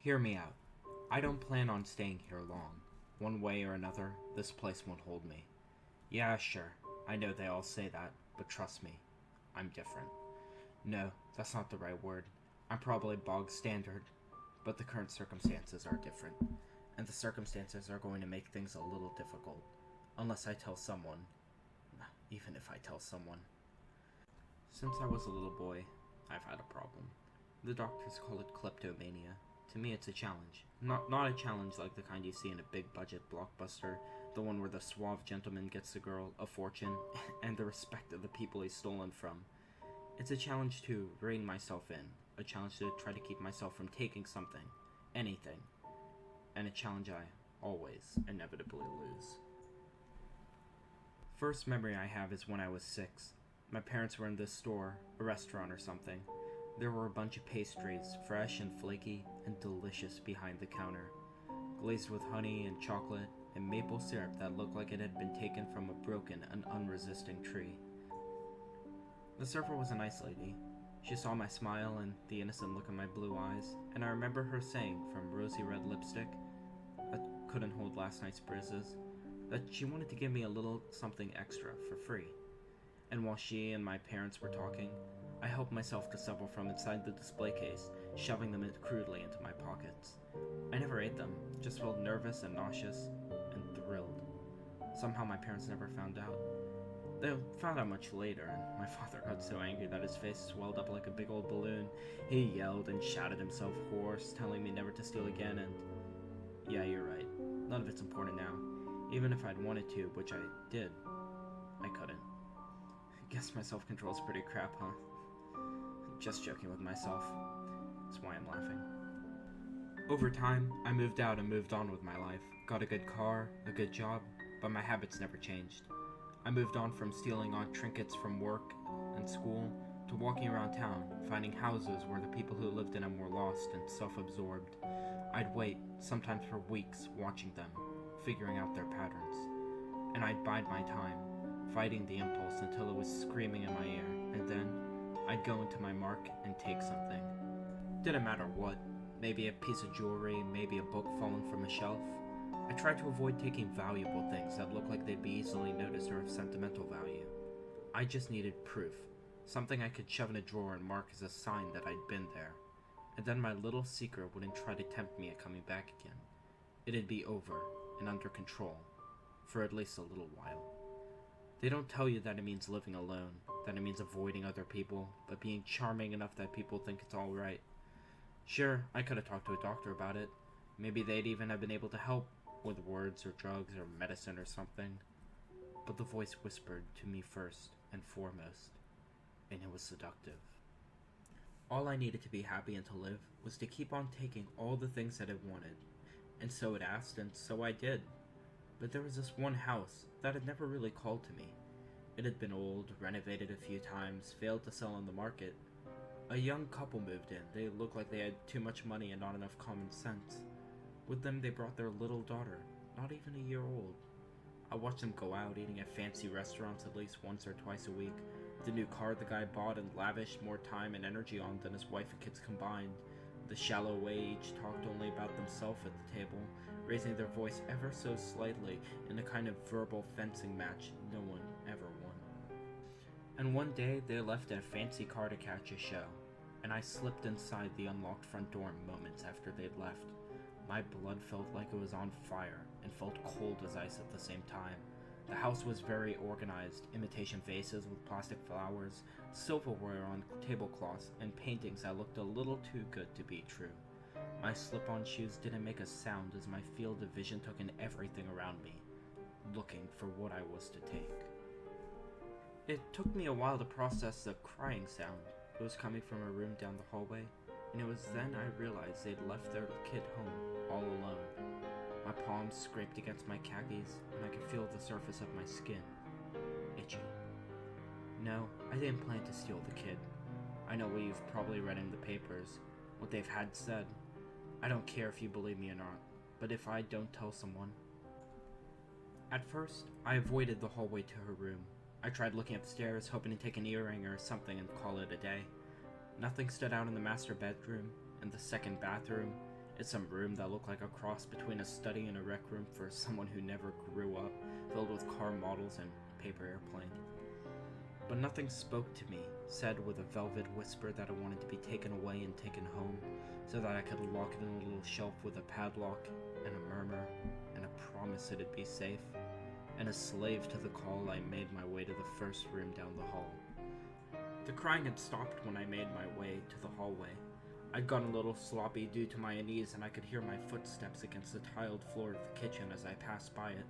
Hear me out. I don't plan on staying here long. One way or another, this place won't hold me. Yeah, sure, I know they all say that, but trust me, I'm different. No, that's not the right word. I'm probably bog standard, but the current circumstances are different. And the circumstances are going to make things a little difficult. Unless I tell someone. Even if I tell someone. Since I was a little boy, I've had a problem. The doctors call it kleptomania. To me, it's a challenge. Not a challenge like the kind you see in a big budget blockbuster, the one where the suave gentleman gets the girl, a fortune, and the respect of the people he's stolen from. It's a challenge to rein myself in, a challenge to try to keep myself from taking something, anything, and a challenge I always inevitably lose. First memory I have is when I was 6. My parents were in this store, a restaurant or something. There were a bunch of pastries, fresh and flaky and delicious behind the counter, glazed with honey and chocolate and maple syrup that looked like it had been taken from a broken and unresisting tree. The server was a nice lady. She saw my smile and the innocent look in my blue eyes, and I remember her saying, from rosy red lipstick that couldn't hold last night's bruises, that she wanted to give me a little something extra for free. And while she and my parents were talking, I helped myself to several from inside the display case, shoving them crudely into my pockets. I never ate them, just felt nervous and nauseous, and thrilled. Somehow my parents never found out. They found out much later, and my father got so angry that his face swelled up like a big old balloon. He yelled and shouted himself hoarse, telling me never to steal again, and yeah, you're right. None of it's important now. Even if I'd wanted to, which I did, I couldn't. Guess my self-control's pretty crap, huh? Just joking with myself. That's why I'm laughing. Over time, I moved out and moved on with my life. Got a good car, a good job, but my habits never changed. I moved on from stealing odd trinkets from work and school to walking around town, finding houses where the people who lived in them were lost and self-absorbed. I'd wait, sometimes for weeks, watching them, figuring out their patterns. And I'd bide my time, fighting the impulse until it was screaming in my ear, and then I'd go into my mark and take something. Didn't matter what, maybe a piece of jewelry, maybe a book fallen from a shelf. I tried to avoid taking valuable things that looked like they'd be easily noticed or of sentimental value. I just needed proof, something I could shove in a drawer and mark as a sign that I'd been there. And then my little secret wouldn't try to tempt me at coming back again. It'd be over and under control, for at least a little while. They don't tell you that it means living alone, that it means avoiding other people, but being charming enough that people think it's alright. Sure, I could have talked to a doctor about it. Maybe they'd even have been able to help with words or drugs or medicine or something. But the voice whispered to me first and foremost, and it was seductive. All I needed to be happy and to live was to keep on taking all the things that I wanted. And so it asked, and so I did. But there was this one house that had never really called to me. It had been old, renovated a few times, failed to sell on the market. A young couple moved in. They looked like they had too much money and not enough common sense. With them, they brought their little daughter, not even a year old. I watched them go out eating at fancy restaurants at least once or twice a week, the new car the guy bought and lavished more time and energy on than his wife and kids combined, the shallow way each talked only about themselves at the table, raising their voice ever so slightly in a kind of verbal fencing match no one ever won. And one day they left in a fancy car to catch a show, and I slipped inside the unlocked front door moments after they'd left. My blood felt like it was on fire and felt cold as ice at the same time. The house was very organized, imitation vases with plastic flowers, silverware on tablecloths, and paintings that looked a little too good to be true. My slip-on shoes didn't make a sound as my field of vision took in everything around me, looking for what I was to take. It took me a while to process the crying sound. It was coming from a room down the hallway, and it was then I realized they'd left their kid home, all alone. My palms scraped against my khakis, and I could feel the surface of my skin, itchy. No, I didn't plan to steal the kid. I know what you've probably read in the papers, what they've had said. I don't care if you believe me or not, but if I don't tell someone. At first, I avoided the hallway to her room. I tried looking upstairs, hoping to take an earring or something and call it a day. Nothing stood out in the master bedroom, in the second bathroom, It's some room that looked like a cross between a study and a rec room for someone who never grew up, filled with car models and paper airplane. But nothing spoke to me, said with a velvet whisper that I wanted to be taken away and taken home, so that I could lock it in a little shelf with a padlock, and a murmur, and a promise it'd be safe. And a slave to the call, I made my way to the first room down the hall. The crying had stopped when I made my way to the hallway. I'd gotten a little sloppy due to my unease, and I could hear my footsteps against the tiled floor of the kitchen as I passed by it.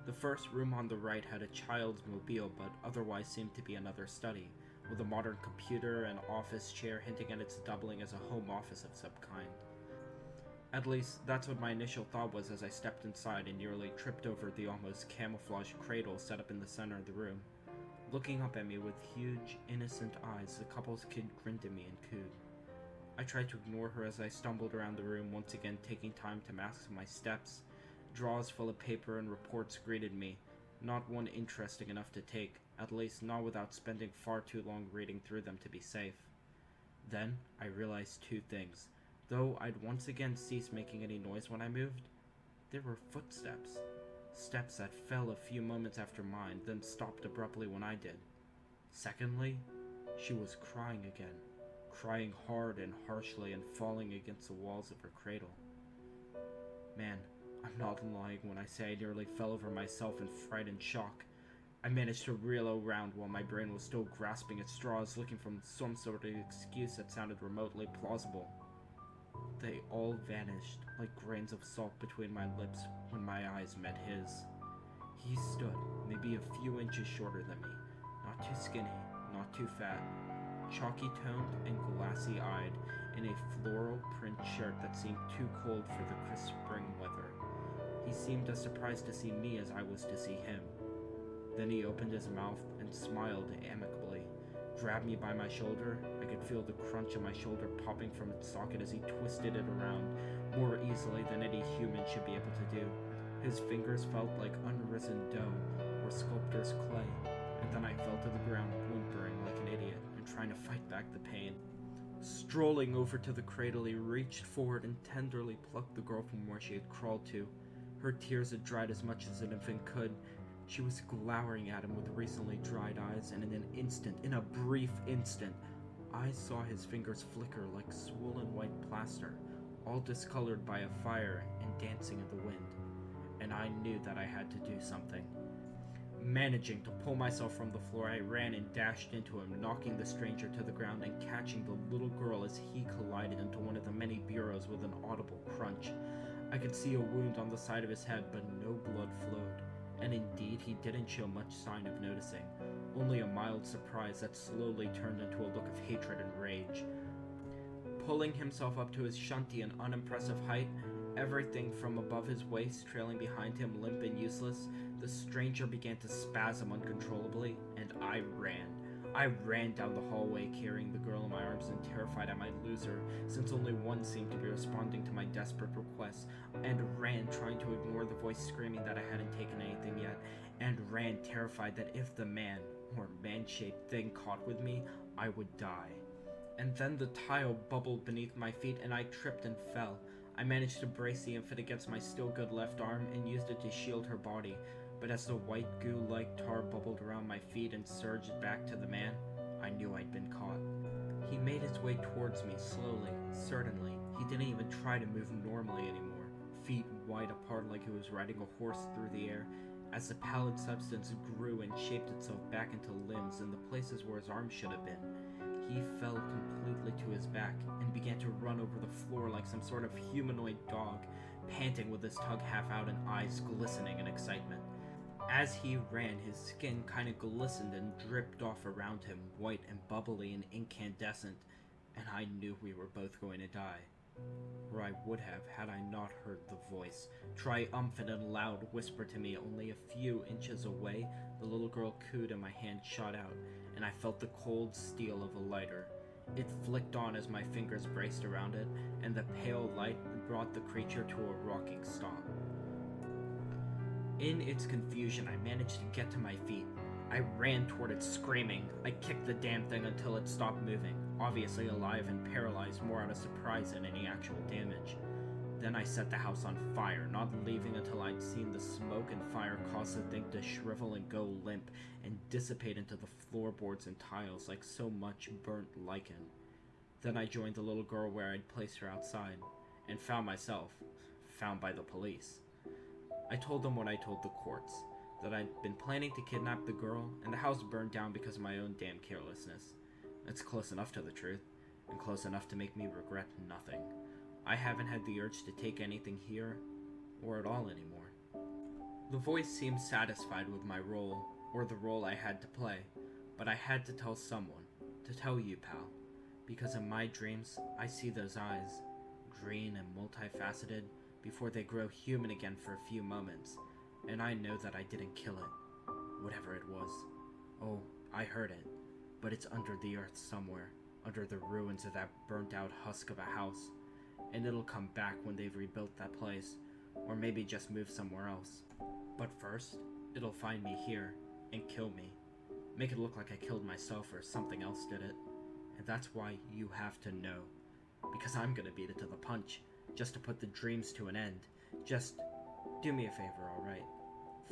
The first room on the right had a child's mobile, but otherwise seemed to be another study, with a modern computer and office chair hinting at its doubling as a home office of some kind. At least, that's what my initial thought was as I stepped inside and nearly tripped over the almost camouflaged cradle set up in the center of the room. Looking up at me with huge, innocent eyes, the couple's kid grinned at me and cooed. I tried to ignore her as I stumbled around the room, once again taking time to mask my steps. Drawers full of paper and reports greeted me, not one interesting enough to take, at least not without spending far too long reading through them to be safe. Then, I realized two things. Though I'd once again ceased making any noise when I moved, there were footsteps. Steps that fell a few moments after mine, then stopped abruptly when I did. Secondly, she was crying again. Crying hard and harshly and falling against the walls of her cradle. Man, I'm not lying when I say I nearly fell over myself in fright and shock. I managed to reel around while my brain was still grasping at straws, looking for some sort of excuse that sounded remotely plausible. They all vanished like grains of salt between my lips when my eyes met his. He stood, maybe a few inches shorter than me, not too skinny, not too fat, chalky-toned and glassy-eyed, in a floral print shirt that seemed too cold for the crisp spring weather. He seemed as surprised to see me as I was to see him. Then he opened his mouth and smiled amicably, grabbed me by my shoulder. I could feel the crunch of my shoulder popping from its socket as he twisted it around more easily than any human should be able to do. His fingers felt like unrisen dough or sculptor's clay, and then I fell to the ground whimpering like an idiot and trying to fight back the pain. Strolling over to the cradle, he reached forward and tenderly plucked the girl from where she had crawled to. Her tears had dried as much as an infant could. She was glowering at him with recently dried eyes, and in a brief instant, I saw his fingers flicker like swollen white plaster, all discolored by a fire and dancing in the wind. And I knew that I had to do something. Managing to pull myself from the floor, I ran and dashed into him, knocking the stranger to the ground and catching the little girl as he collided into one of the many bureaus with an audible crunch. I could see a wound on the side of his head, but no blood flowed. And indeed, he didn't show much sign of noticing, only a mild surprise that slowly turned into a look of hatred and rage. Pulling himself up to his shunty and unimpressive height, everything from above his waist trailing behind him limp and useless, the stranger began to spasm uncontrollably, and I ran. I ran down the hallway, carrying the girl in my arms and terrified I might lose her, since only one seemed to be responding to my desperate requests, and ran trying to ignore the voice screaming that I hadn't taken anything yet, and ran terrified that if the man, or man-shaped thing caught with me, I would die. And then the tile bubbled beneath my feet and I tripped and fell. I managed to brace the infant against my still good left arm and used it to shield her body, but as the white goo-like tar bubbled around my feet and surged back to the man, I knew I'd been caught. He made his way towards me slowly, certainly. He didn't even try to move normally anymore, feet wide apart like he was riding a horse through the air. As the pallid substance grew and shaped itself back into limbs in the places where his arms should have been, he fell completely to his back and began to run over the floor like some sort of humanoid dog, panting with his tongue half out and eyes glistening in excitement. As he ran, his skin kind of glistened and dripped off around him, white and bubbly and incandescent, and I knew we were both going to die. Or I would have had I not heard the voice, triumphant and loud, whisper to me only a few inches away. The little girl cooed and my hand shot out, and I felt the cold steel of a lighter. It flicked on as my fingers braced around it, and the pale light brought the creature to a rocking stop. In its confusion, I managed to get to my feet. I ran toward it screaming. I kicked the damn thing until it stopped moving, obviously alive and paralyzed more out of surprise than any actual damage. Then I set the house on fire, not leaving until I'd seen the smoke and fire cause the thing to shrivel and go limp and dissipate into the floorboards and tiles like so much burnt lichen. Then I joined the little girl where I'd placed her outside, and found myself found by the police. I told them what I told the courts, that I'd been planning to kidnap the girl, and the house burned down because of my own damn carelessness. It's close enough to the truth, and close enough to make me regret nothing. I haven't had the urge to take anything here, or at all anymore. The voice seemed satisfied with my role, or the role I had to play, but I had to tell someone, to tell you, pal, because in my dreams, I see those eyes, green and multifaceted, before they grow human again for a few moments, and I know that I didn't kill it, whatever it was. Oh, I heard it, but it's under the earth somewhere, under the ruins of that burnt-out husk of a house, and it'll come back when they've rebuilt that place, or maybe just move somewhere else. But first, it'll find me here, and kill me. Make it look like I killed myself or something else did it. And that's why you have to know. Because I'm gonna beat it to the punch, just to put the dreams to an end. Just do me a favor, alright?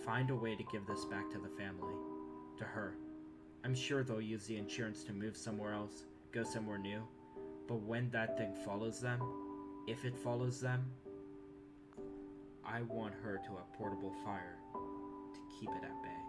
Find a way to give this back to the family. To her. I'm sure they'll use the insurance to move somewhere else, go somewhere new. But when that thing follows them, if it follows them, I want her to have portable fire to keep it at bay.